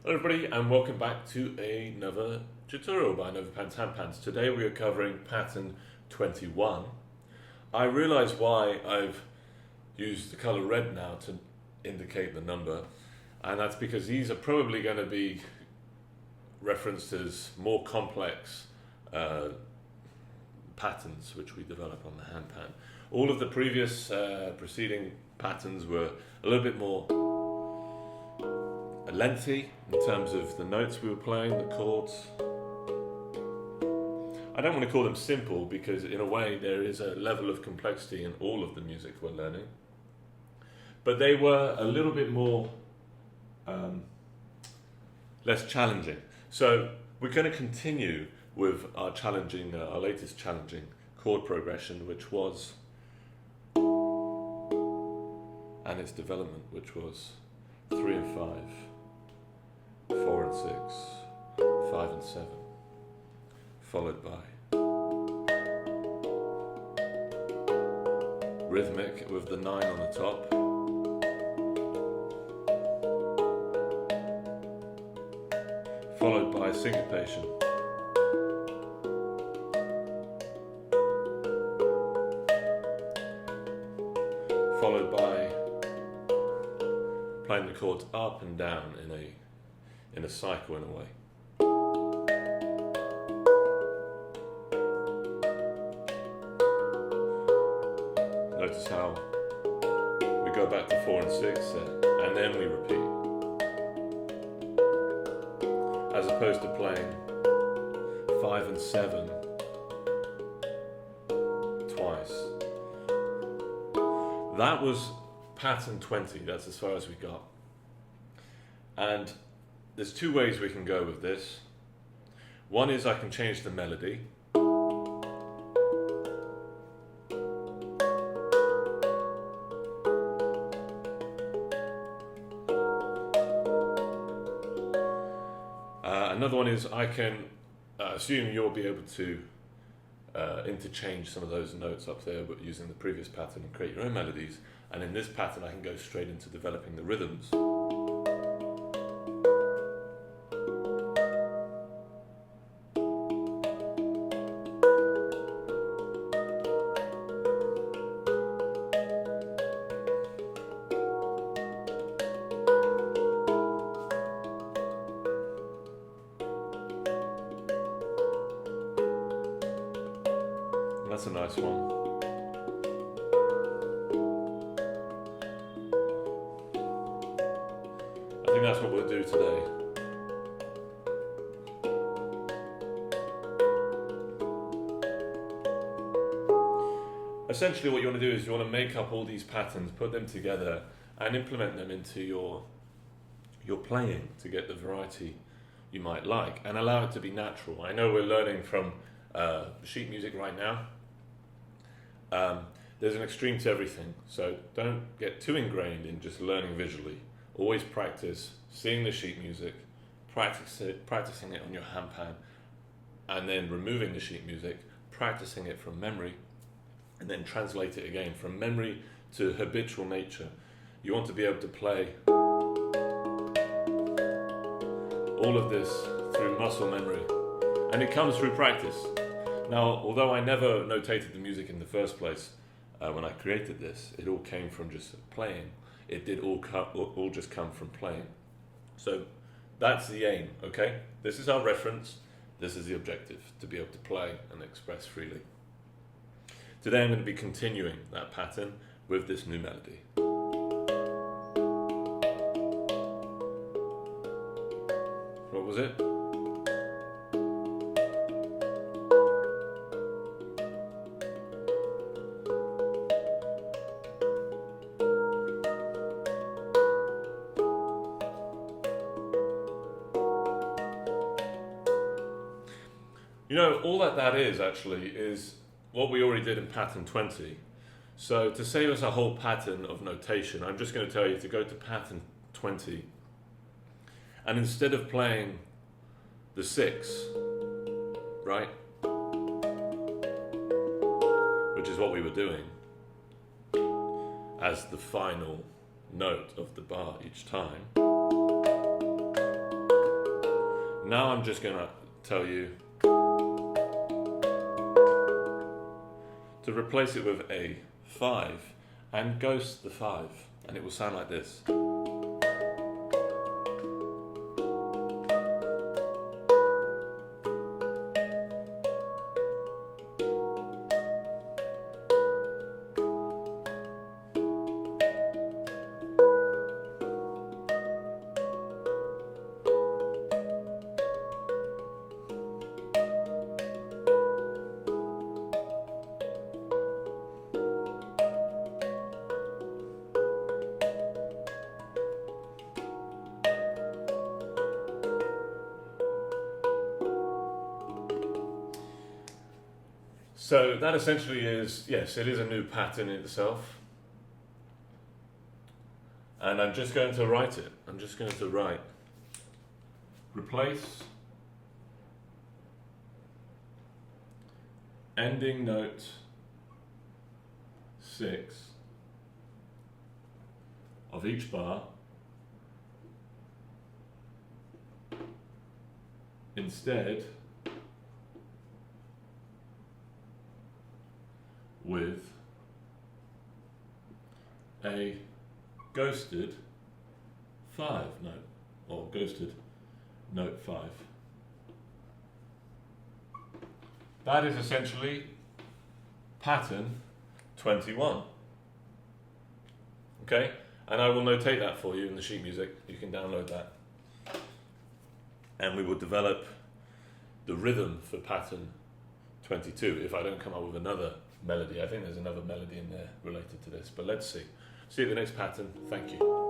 Hello everybody and welcome back to another tutorial by NovaPans Handpans. Today we are covering pattern 21. I realise why I've used the colour red now to indicate the number, and that's because these are probably going to be referenced as more complex patterns which we develop on the handpan. All of the previous preceding patterns were a little bit more lengthy in terms of the notes we were playing, the chords. I don't want to call them simple because in a way there is a level of complexity in all of the music we're learning, but they were a little bit more less challenging. So we're going to continue with our challenging, our latest challenging chord progression, which was, and its development, which was 3 and 5. 4 and 6, 5 and 7, followed by rhythmic with the 9 on the top, followed by syncopation, followed by playing the chords up and down in a cycle in a way. Notice how we go back to 4 and 6 and then we repeat, as opposed to playing 5 and 7 twice. That was pattern 20, that's as far as we got. And there's two ways we can go with this. One is I can change the melody. Another one is I can assume you'll be able to interchange some of those notes up there but using the previous pattern and create your own melodies. And in this pattern I can go straight into developing the rhythms. That's a nice one. I think that's what we'll do today. Essentially what you want to do is you want to make up all these patterns, put them together and implement them into your playing to get the variety you might like and allow it to be natural. I know we're learning from sheet music right now. There's an extreme to everything, so don't get too ingrained in just learning visually. Always practice seeing the sheet music, practicing it on your handpan, and then removing the sheet music, practicing it from memory, and then translate it again from memory to habitual nature. You want to be able to play all of this through muscle memory, and it comes through practice. Now, although I never notated the music in the first place, when I created this, it all came from just playing. It did all just come from playing. So that's the aim, okay? This is our reference, this is the objective, to be able to play and express freely. Today I'm going to be continuing that pattern with this new melody. What was it? You know, all that is actually is what we already did in pattern 20. So to save us a whole pattern of notation, I'm just going to tell you to go to pattern 20 and instead of playing the 6, right, which is what we were doing as the final note of the bar each time, Now I'm just going to tell you to replace it with a 5 and ghost the 5, and it will sound like this. So that essentially is, yes, it is a new pattern in itself. And I'm just going to write it. I'm just going to write replace ending note 6 of each bar instead with a ghosted 5 note, or ghosted note 5. That is essentially pattern 21. Okay, and I will notate that for you in the sheet music. You can download that, and we will develop the rhythm for pattern 22 if I don't come up with another melody. I think there's another melody in there related to this, but let's see. See you at the next pattern. Thank you.